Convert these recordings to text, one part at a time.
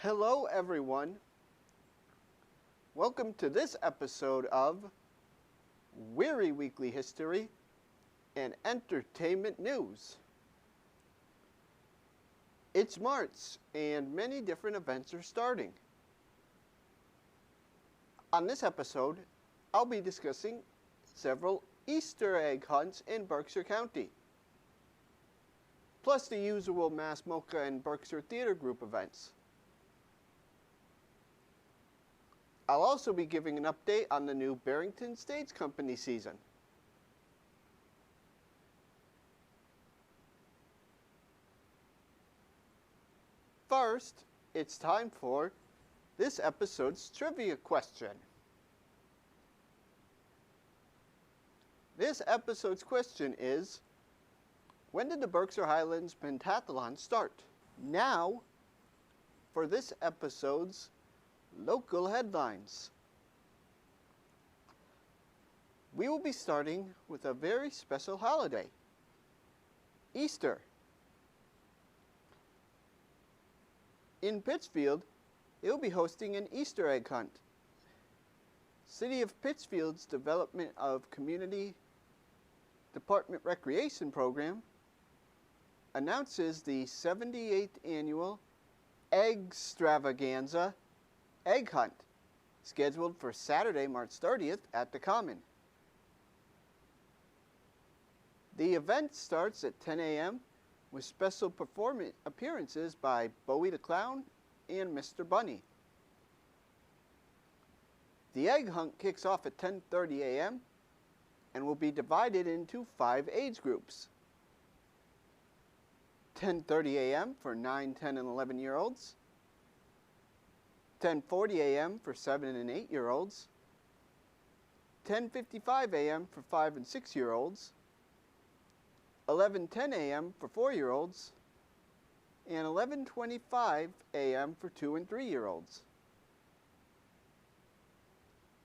Hello everyone. Welcome to this episode of Wehry Weekly History and Entertainment News. It's March and many different events are starting. On this episode, I'll be discussing several Easter egg hunts in Berkshire County, plus the usual Mass MOCA and Berkshire Theater Group events. I'll also be giving an update on the new Barrington Stage Company season. First, it's time for this episode's trivia question. This episode's question is, when did the Berkshire Highlands Pentathlon start? Now, for this episode's local headlines. We will be starting with a very special holiday, Easter. In Pittsfield, they will be hosting an Easter egg hunt. City of Pittsfield's Development of Community Department Recreation Program announces the 78th annual Eggstravaganza Egg Hunt, scheduled for Saturday, March 30th at the Common. The event starts at 10 a.m. with special performance appearances by Bowie the Clown and Mr. Bunny. The egg hunt kicks off at 10:30 a.m. and will be divided into 5 age groups. 10:30 a.m. for 9, 10, and 11-year-olds. 10:40 a.m. for 7 and 8-year-olds, 10:55 a.m. for 5 and 6-year-olds, 11:10 a.m. for 4-year-olds, and 11:25 a.m. for 2 and 3-year-olds.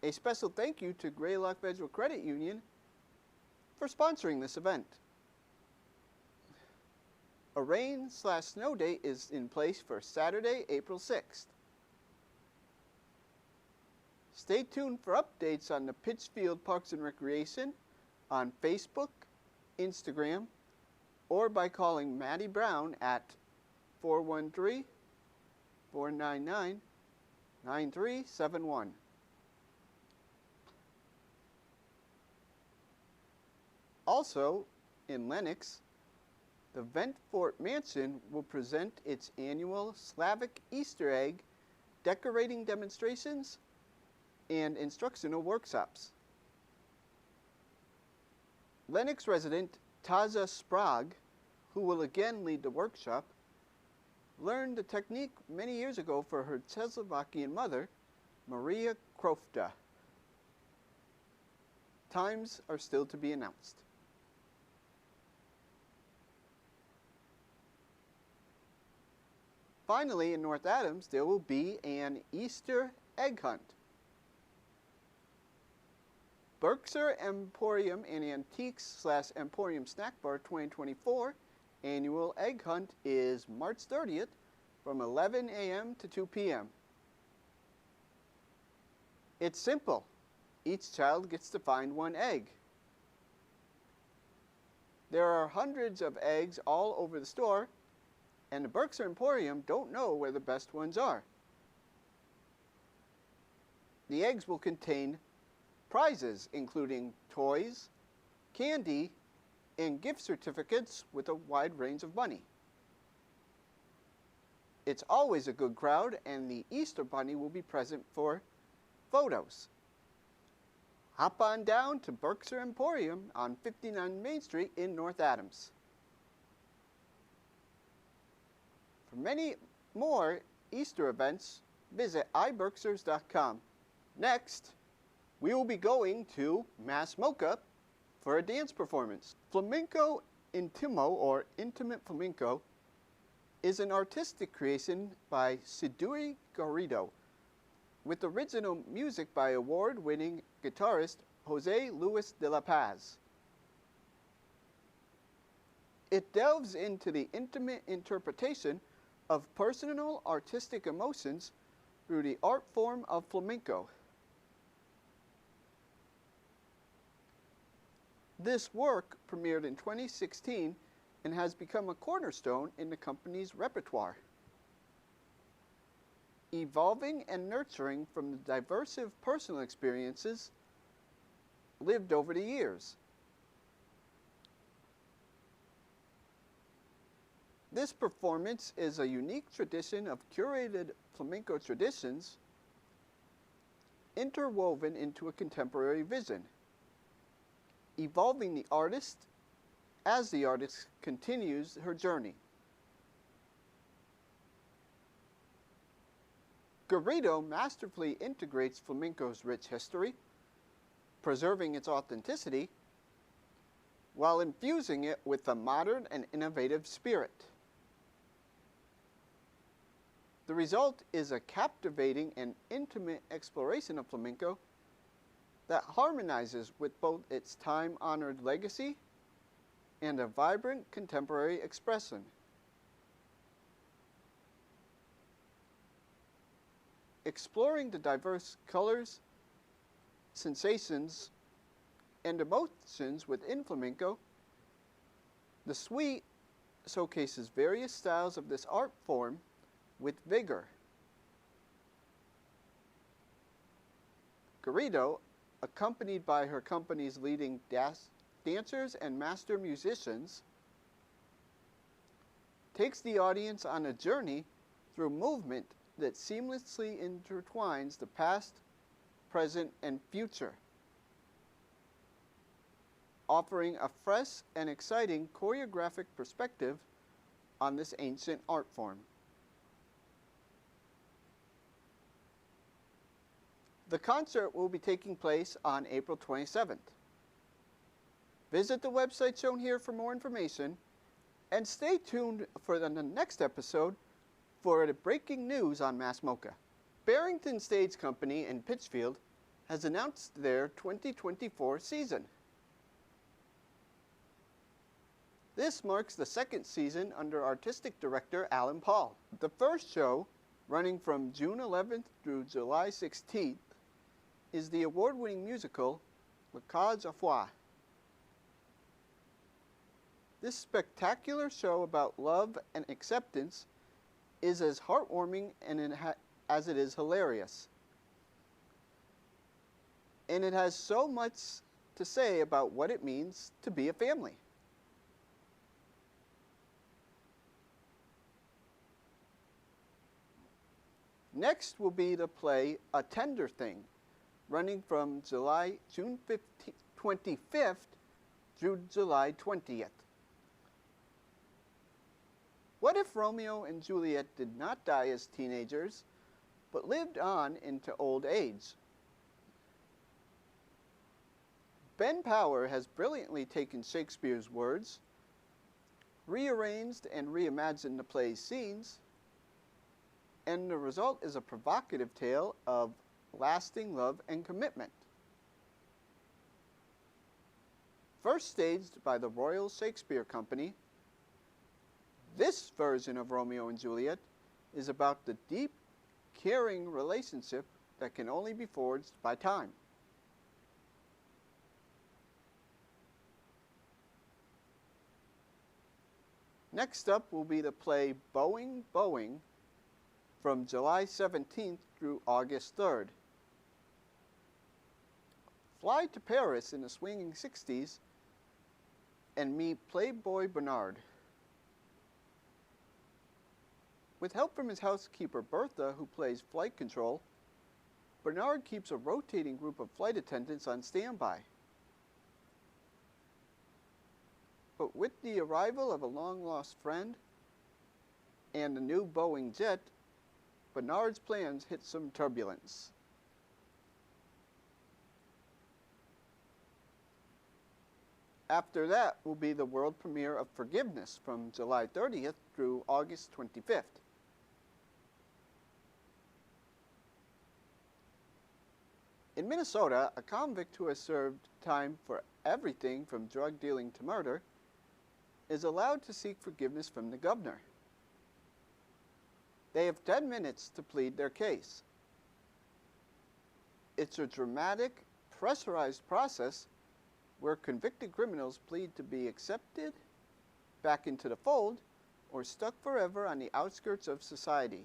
A special thank you to Greylock Federal Credit Union for sponsoring this event. A rain/snow date is in place for Saturday, April 6th. Stay tuned for updates on the Pittsfield Parks and Recreation on Facebook, Instagram, or by calling Maddie Brown at 413-499-9371. Also, in Lenox, the Ventfort Mansion will present its annual Slavic Easter egg decorating demonstrations and instructional workshops. Lenox resident Taza Sprague, who will again lead the workshop, learned the technique many years ago for her Czechoslovakian mother, Maria Krofta. Times are still to be announced. Finally, in North Adams, there will be an Easter egg hunt. Berkshire Emporium and Antiques/Emporium Snack Bar 2024 annual egg hunt is March 30th from 11 a.m. to 2 p.m. It's simple. Each child gets to find one egg. There are hundreds of eggs all over the store, and the Berkshire Emporium don't know where the best ones are. The eggs will contain prizes including toys, candy, and gift certificates with a wide range of money. It's always a good crowd, and the Easter Bunny will be present for photos. Hop on down to Berkshire Emporium on 59 Main Street in North Adams. For many more Easter events, visit iberkshires.com. Next, we will be going to Mass MOCA for a dance performance. Flamenco Intimo, or Intimate Flamenco, is an artistic creation by Siduri Garrido, with original music by award-winning guitarist Jose Luis de la Paz. It delves into the intimate interpretation of personal artistic emotions through the art form of flamenco. This work premiered in 2016 and has become a cornerstone in the company's repertoire, evolving and nurturing from the diverse personal experiences lived over the years. This performance is a unique tradition of curated flamenco traditions interwoven into a contemporary vision, evolving the artist as the artist continues her journey. Garrido masterfully integrates flamenco's rich history, preserving its authenticity, while infusing it with a modern and innovative spirit. The result is a captivating and intimate exploration of flamenco that harmonizes with both its time-honored legacy and a vibrant contemporary expression. Exploring the diverse colors, sensations, and emotions within flamenco, the suite showcases various styles of this art form with vigor. Garrido, accompanied by her company's leading dancers and master musicians, takes the audience on a journey through movement that seamlessly intertwines the past, present, and future, offering a fresh and exciting choreographic perspective on this ancient art form. The concert will be taking place on April 27th. Visit the website shown here for more information, and stay tuned for the next episode for the breaking news on Mass MOCA. Barrington Stage Company in Pittsfield has announced their 2024 season. This marks the second season under artistic director Alan Paul. The first show, running from June 11th through July 16th, is the award-winning musical Le Cage à Foie. This spectacular show about love and acceptance is as heartwarming as it is hilarious. And it has so much to say about what it means to be a family. Next will be the play A Tender Thing, running from June 25th through July 20th. What if Romeo and Juliet did not die as teenagers, but lived on into old age? Ben Power has brilliantly taken Shakespeare's words, rearranged and reimagined the play's scenes, and the result is a provocative tale of lasting love and commitment. First staged by the Royal Shakespeare Company, this version of Romeo and Juliet is about the deep, caring relationship that can only be forged by time. Next up will be the play Boeing, Boeing from July 17th through August 3rd. Fly to Paris in the swinging 60s and meet Playboy Bernard. With help from his housekeeper Bertha, who plays flight control, Bernard keeps a rotating group of flight attendants on standby. But with the arrival of a long-lost friend and a new Boeing jet, Bernard's plans hit some turbulence. After that will be the world premiere of Forgiveness from July 30th through August 25th. In Minnesota, a convict who has served time for everything from drug dealing to murder is allowed to seek forgiveness from the governor. They have 10 minutes to plead their case. It's a dramatic, pressurized process where convicted criminals plead to be accepted back into the fold or stuck forever on the outskirts of society.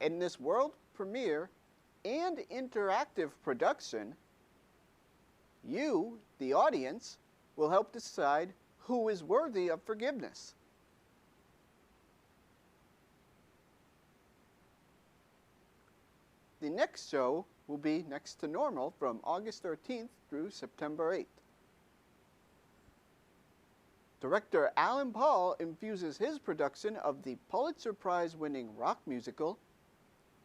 In this world premiere and interactive production, you, the audience, will help decide who is worthy of forgiveness. The next show will be Next to Normal from August 13th through September 8th. Director Alan Paul infuses his production of the Pulitzer Prize-winning rock musical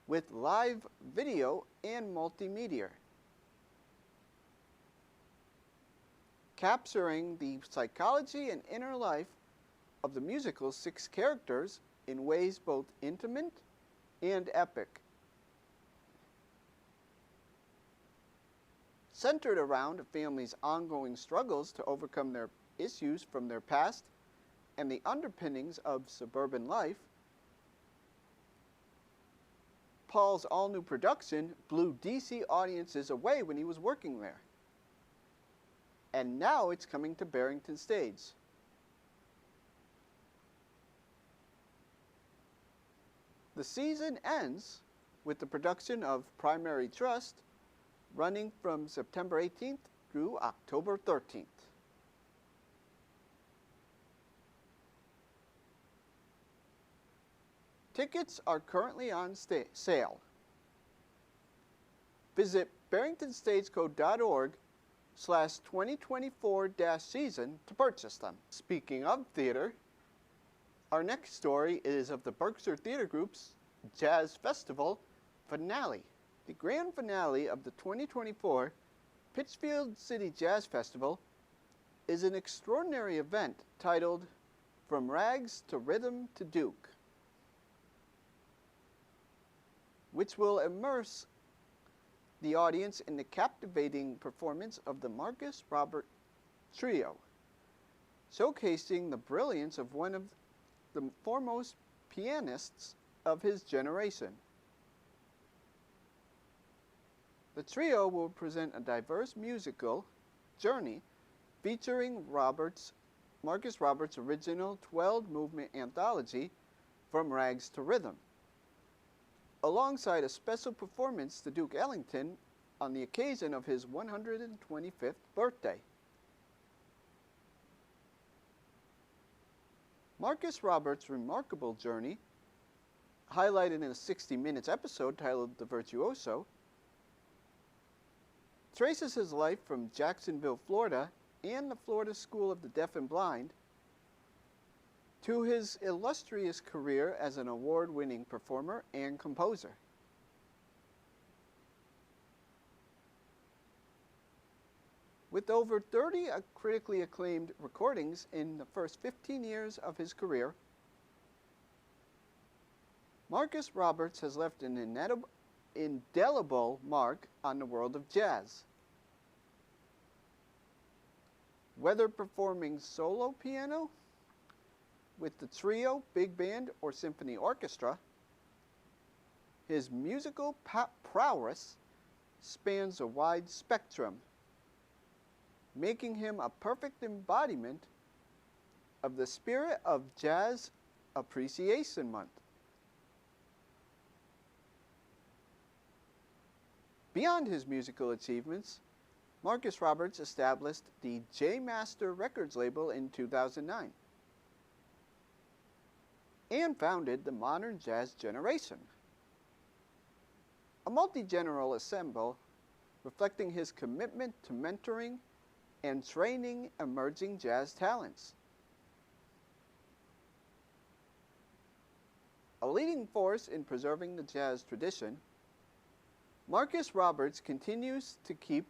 with live video and multimedia, capturing the psychology and inner life of the musical's 6 characters in ways both intimate and epic. Centered around a family's ongoing struggles to overcome their issues from their past and the underpinnings of suburban life, Paul's all-new production blew DC audiences away when he was working there. And now it's coming to Barrington Stage. The season ends with the production of Primary Trust, running from September 18th through October 13th. Tickets are currently on sale. Visit barringtonstagecode.org/2024-season to purchase them. Speaking of theater, our next story is of the Berkshire Theater Group's Jazz Festival finale. The grand finale of the 2024 Pittsfield City Jazz Festival is an extraordinary event titled From Rags to Rhythm to Duke, which will immerse the audience in the captivating performance of the Marcus Robert Trio, showcasing the brilliance of one of the foremost pianists of his generation. The trio will present a diverse musical journey featuring Marcus Roberts' original 12-movement anthology, From Rags to Rhythm, alongside a special performance to Duke Ellington on the occasion of his 125th birthday. Marcus Roberts' remarkable journey, highlighted in a 60 Minutes episode titled The Virtuoso, traces his life from Jacksonville, Florida, and the Florida School of the Deaf and Blind, to his illustrious career as an award-winning performer and composer. With over 30 critically acclaimed recordings in the first 15 years of his career, Marcus Roberts has left an indelible mark on the world of jazz. Whether performing solo piano, with the trio, big band, or symphony orchestra, his musical prowess spans a wide spectrum, making him a perfect embodiment of the spirit of Jazz Appreciation Month. Beyond his musical achievements, Marcus Roberts established the J Master Records label in 2009 and founded the Modern Jazz Generation, a multi-generational ensemble reflecting his commitment to mentoring and training emerging jazz talents. A leading force in preserving the jazz tradition, Marcus Roberts continues to keep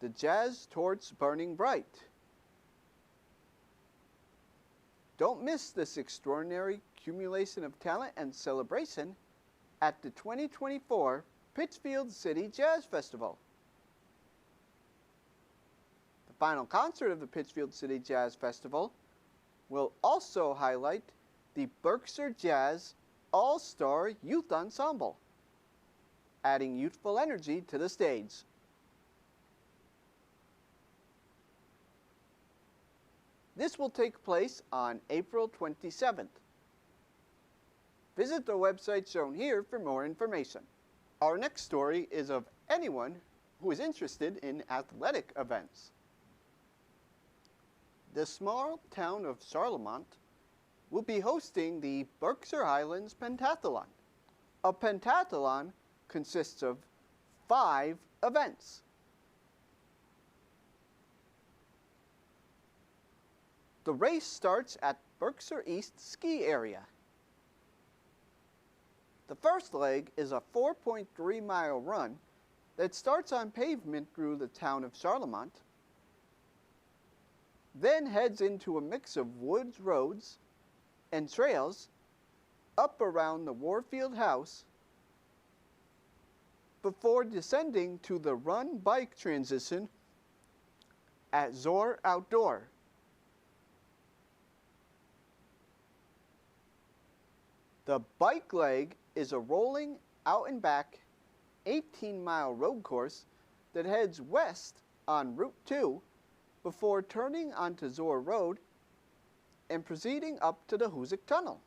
the jazz torch burning bright. Don't miss this extraordinary accumulation of talent and celebration at the 2024 Pittsfield City Jazz Festival. The final concert of the Pittsfield City Jazz Festival will also highlight the Berkshire Jazz All-Star Youth Ensemble, adding youthful energy to the stage. This will take place on April 27th. Visit the website shown here for more information. Our next story is of anyone who is interested in athletic events. The small town of Charlemont will be hosting the Berkshire Highlands Pentathlon. A pentathlon consists of 5 events. The race starts at Berkshire East Ski Area. The first leg is a 4.3-mile run that starts on pavement through the town of Charlemont, then heads into a mix of woods roads and trails up around the Warfield House before descending to the run-bike transition at Zor Outdoor. The bike leg is a rolling out and back 18-mile road course that heads west on Route 2 before turning onto Zor Road and proceeding up to the Hoosick Tunnel.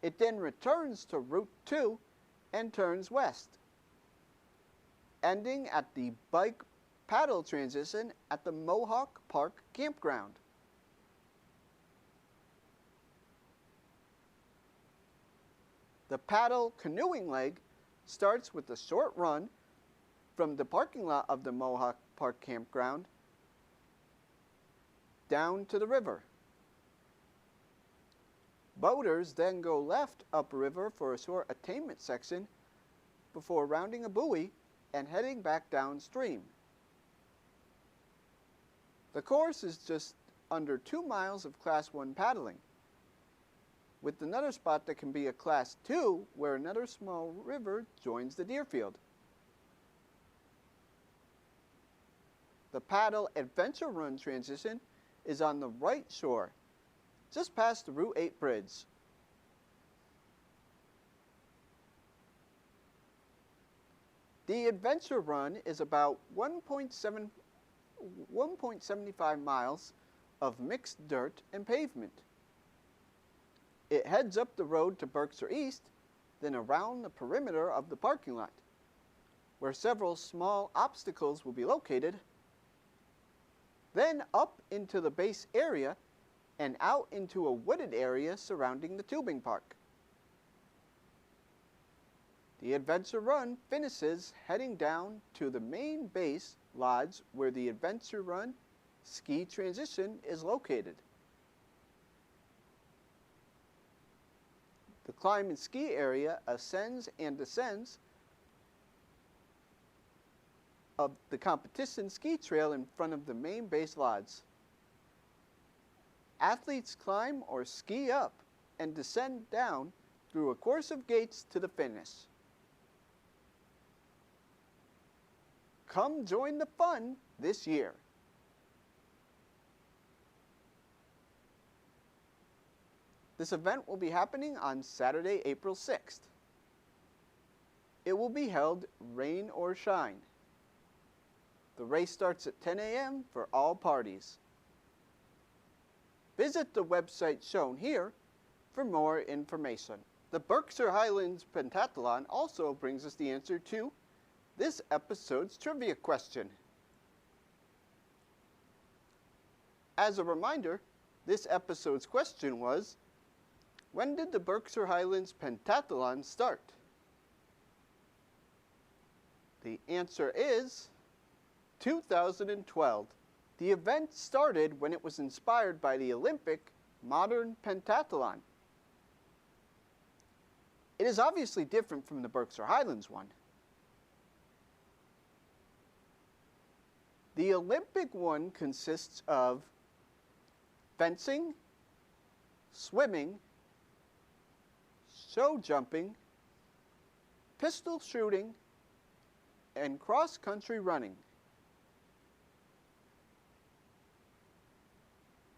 It then returns to Route 2 and turns west, ending at the bike paddle transition at the Mohawk Park Campground. The paddle canoeing leg starts with a short run from the parking lot of the Mohawk Park Campground down to the river. Boaters then go left upriver for a short attainment section before rounding a buoy and heading back downstream. The course is just under 2 miles of Class 1 paddling, with another spot that can be a Class 2 where another small river joins the Deerfield. The paddle adventure run transition is on the right shore, just past the Route 8 bridge. The adventure run is about 1.75 miles of mixed dirt and pavement. It heads up the road to Berkshire East, then around the perimeter of the parking lot, where several small obstacles will be located, then up into the base area and out into a wooded area surrounding the tubing park. The adventure run finishes heading down to the main base lodge where the adventure run ski transition is located. The climb and ski area ascends and descends of the competition ski trail in front of the main base lodge. Athletes climb or ski up and descend down through a course of gates to the finish. Come join the fun this year. This event will be happening on Saturday, April 6th. It will be held rain or shine. The race starts at 10 a.m. for all parties. Visit the website shown here for more information. The Berkshire Highlands Pentathlon also brings us the answer to this episode's trivia question. As a reminder, this episode's question was, when did the Berkshire Highlands Pentathlon start? The answer is 2012. The event started when it was inspired by the Olympic modern pentathlon. It is obviously different from the Berkshire Highlands one. The Olympic one consists of fencing, swimming, show jumping, pistol shooting, and cross-country running.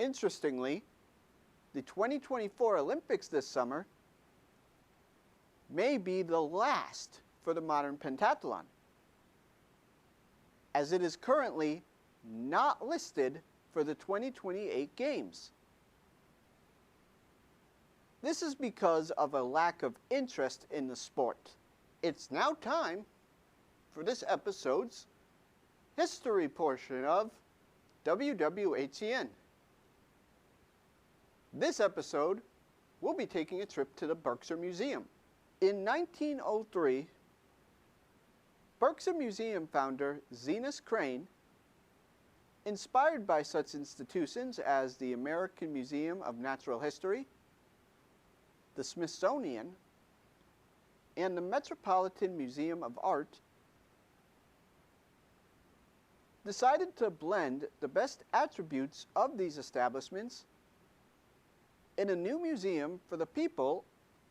Interestingly, the 2024 Olympics this summer may be the last for the modern pentathlon, as it is currently not listed for the 2028 Games. This is because of a lack of interest in the sport. It's now time for this episode's history portion of WWHEN. This episode, we'll be taking a trip to the Berkshire Museum. In 1903, Berkshire Museum founder Zenas Crane, inspired by such institutions as the American Museum of Natural History, the Smithsonian, and the Metropolitan Museum of Art, decided to blend the best attributes of these establishments in a new museum for the people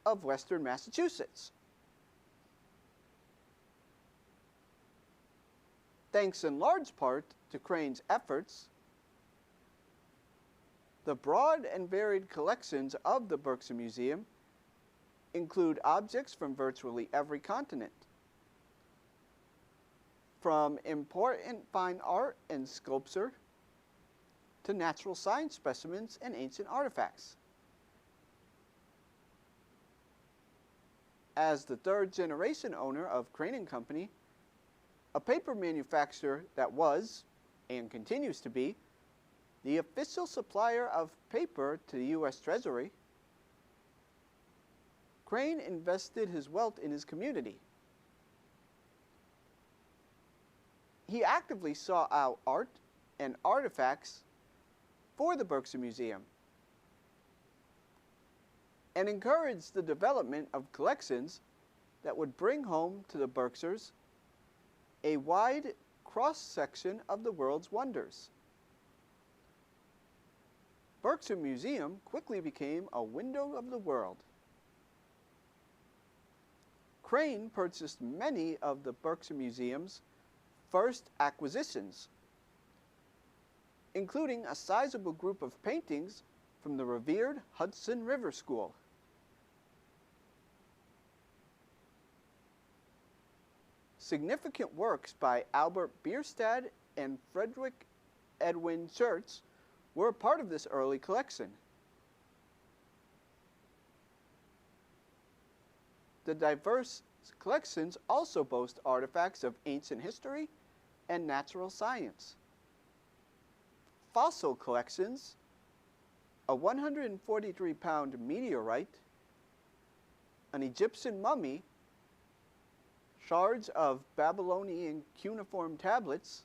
of Western Massachusetts. Thanks in large part to Crane's efforts, the broad and varied collections of the Berkshire Museum include objects from virtually every continent, from important fine art and sculpture to natural science specimens and ancient artifacts. As the third generation owner of Crane & Company, a paper manufacturer that was, and continues to be, the official supplier of paper to the U.S. Treasury, Crane invested his wealth in his community. He actively sought out art and artifacts for the Berkshire Museum and encouraged the development of collections that would bring home to the Berkshires a wide cross-section of the world's wonders. Berkshire Museum quickly became a window of the world. Crane purchased many of the Berkshire Museum's first acquisitions, including a sizable group of paintings from the revered Hudson River School. Significant works by Albert Bierstadt and Frederick Edwin Church were a part of this early collection. The diverse collections also boast artifacts of ancient history and natural science. Fossil collections, a 143-pound meteorite, an Egyptian mummy, shards of Babylonian cuneiform tablets,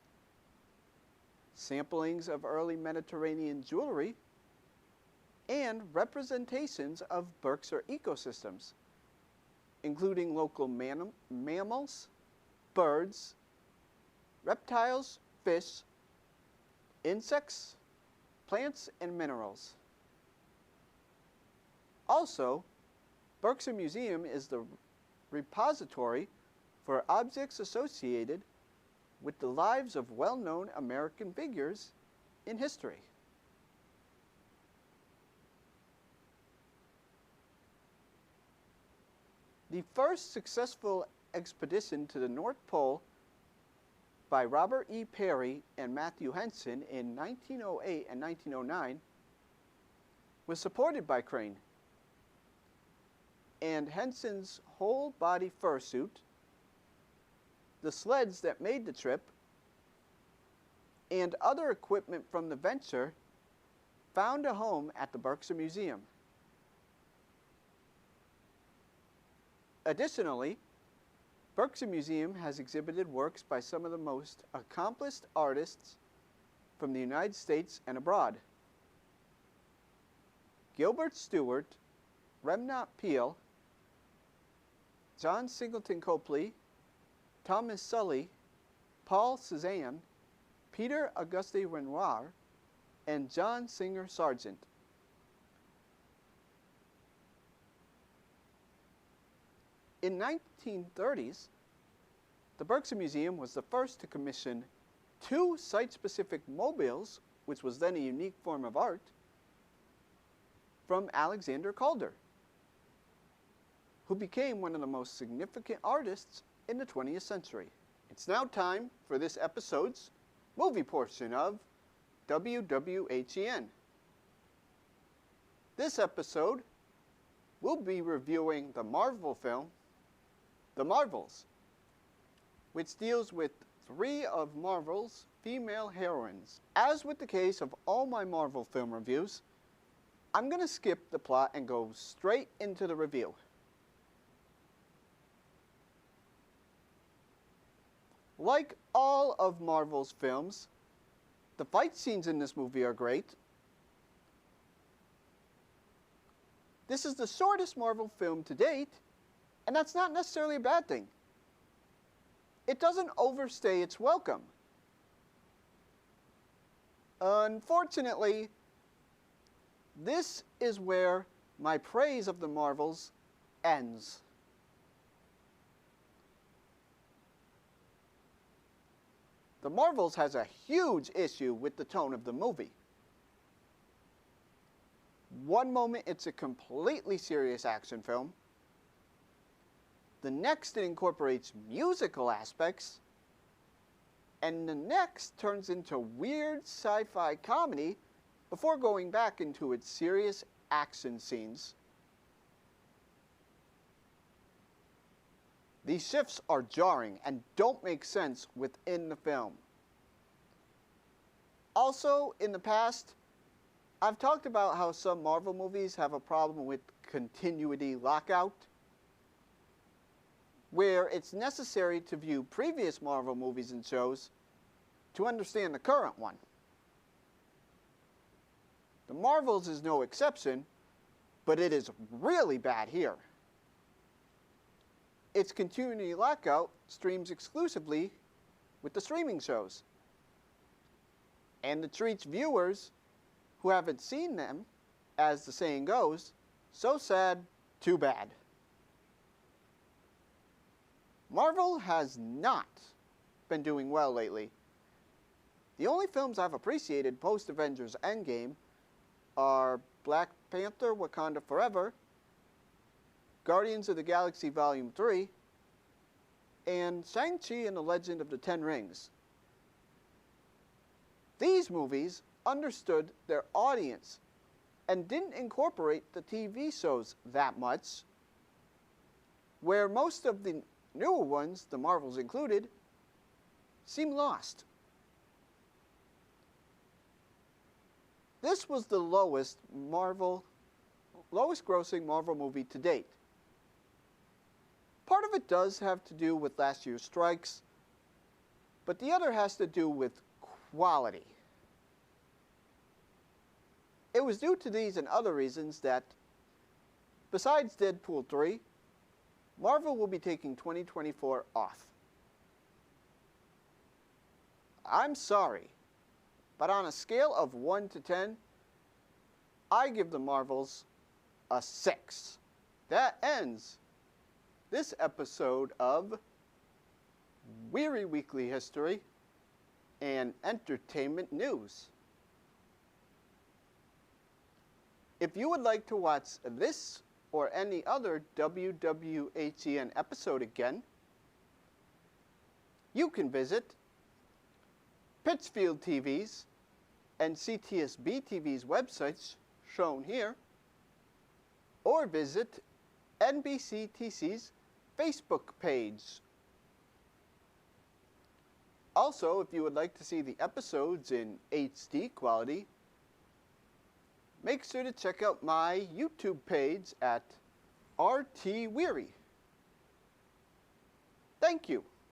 samplings of early Mediterranean jewelry, and representations of Berkshire ecosystems, including local mammals, birds, reptiles, fish, insects, plants, and minerals. Also, Berkshire Museum is the repository for objects associated with the lives of well-known American figures in history. The first successful expedition to the North Pole by Robert E. Peary and Matthew Henson in 1908 and 1909 was supported by Crane, and Henson's whole-body fursuit, the sleds that made the trip, and other equipment from the venture found a home at the Berkshire Museum. Additionally, Berkshire Museum has exhibited works by some of the most accomplished artists from the United States and abroad. Gilbert Stuart, Remnant Peale, John Singleton Copley, Thomas Sully, Paul Cézanne, Peter Auguste Renoir, and John Singer Sargent. In 1930s, the Berkshire Museum was the first to commission 2 site-specific mobiles, which was then a unique form of art, from Alexander Calder, who became one of the most significant artists in the 20th century. It's now time for this episode's movie portion of WWHEN. This episode, we'll be reviewing the Marvel film, The Marvels, which deals with 3 of Marvel's female heroines. As with the case of all my Marvel film reviews, I'm going to skip the plot and go straight into the review. Like all of Marvel's films, the fight scenes in this movie are great. This is the shortest Marvel film to date, and that's not necessarily a bad thing. It doesn't overstay its welcome. Unfortunately, this is where my praise of the Marvels ends. The Marvels has a huge issue with the tone of the movie. One moment it's a completely serious action film. The next it incorporates musical aspects. And the next turns into weird sci-fi comedy before going back into its serious action scenes. These shifts are jarring and don't make sense within the film. Also, in the past, I've talked about how some Marvel movies have a problem with continuity lockout, where it's necessary to view previous Marvel movies and shows to understand the current one. The Marvels is no exception, but it is really bad here. Its continuity lockout streams exclusively with the streaming shows, and it treats viewers who haven't seen them, as the saying goes, so sad, too bad. Marvel has not been doing well lately. The only films I've appreciated post-Avengers Endgame are Black Panther: Wakanda Forever, Guardians of the Galaxy Volume 3, and Shang-Chi and the Legend of the Ten Rings. These movies understood their audience and didn't incorporate the TV shows that much, where most of the newer ones, the Marvels included, seem lost. This was the lowest grossing Marvel movie to date. Part of it does have to do with last year's strikes, but the other has to do with quality. It was due to these and other reasons that, besides Deadpool 3, Marvel will be taking 2024 off. I'm sorry, but on a scale of 1 to 10, I give the Marvels a 6. That ends this episode of Wehry Weekly History and Entertainment News. If you would like to watch this or any other WWHEN episode again, you can visit Pittsfield TV's and CTSB TV's websites shown here, or visit NBCTC's Facebook page. Also, if you would like to see the episodes in HD quality, make sure to check out my YouTube page at RT Wehry. Thank you.